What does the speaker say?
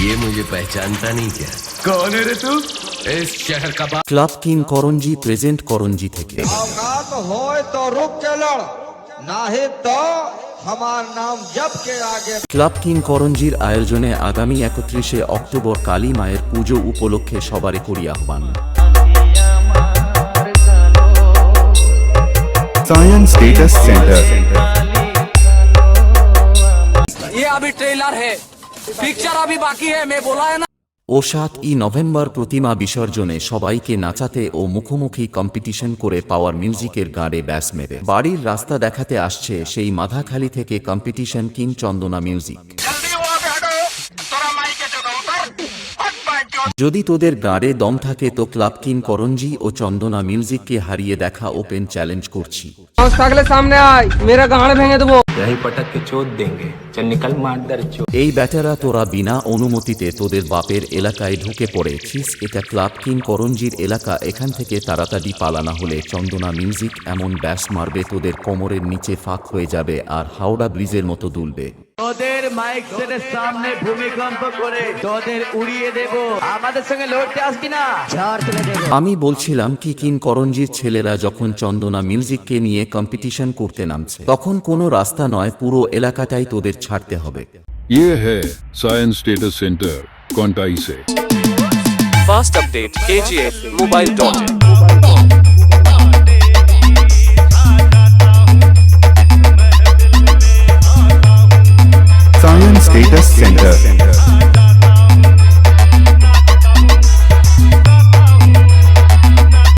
ये मुझे पहचानता नहीं क्या? कौन है रे तू? इस शहर का club king Karanji present Karanji থেকে औकात होए तो रुक के लड़, नाहे तो हमार नाम जप के आगे। ক্লাব কিং করঞ্জির আয়োজনে আগামী 31শে অক্টোবর কালী মায়ের পুজো উপলক্ষে সবারে করি আহ্বান। साइंस स्टेटस सेंटर ये अभी ट्रेलर है, पिक्चर अभी बाकी है, मैं बोला है ना। ও 7ই নভেম্বর প্রতিমা বিসর্জনে সবাইকে নাচাতে ও মুখোমুখি কম্পিটিশন করে পাওয়ার মিউজিকের গাড়ে ব্যাস মেরে বাড়ির রাস্তা দেখাতে আসছে সেই মাথাখালি থেকে কম্পিটিশন কিং চন্দনা মিউজিক। যদি তোদের গাড়ে দম থাকে তো ক্লাব কিং করঞ্জি ও চন্দনা মিউজিককে হারিয়ে দেখা ওপেন চ্যালেঞ্জ করছি। सामने आए, मेरा गाड़ भेंगे देबो। यही पटक के चोट देंगे, चल निकल मार चोट। এই ব্যাটারা তোরা বিনা অনুমতিতে তোদের বাপের এলাকায় ঢুকে পড়েছিস। এটা ক্লাব কিং করঞ্জির এলাকা, এখান থেকে তাড়াতাড়ি পালানা হলে চন্দনা মিউজিক এমন ব্যাস মারবে তোদের কোমরের নিচে ফাঁক হয়ে যাবে আর হাওড়া ব্রিজের মতো দুলবে। তোদের মাইক সেটের সামনে ভূমিকম্প করে তোদের উড়িয়ে দেব। আমাদের সঙ্গে লড়তে আসবি না, ঝড় তুলে দেব। আমি বলছিলাম কি কিং করঞ্জির ছেলেরা যখন চন্দনা মিউজিককে নিয়ে কম্পিটিশন করতে নামছে তখন কোনো রাস্তা নয়, পুরো এলাকাটাই তোদের ছাড়তে হবে। ये है साइंस स्टेटस सेंटर कोंटाई से। Fast update KGF मोबाइल.in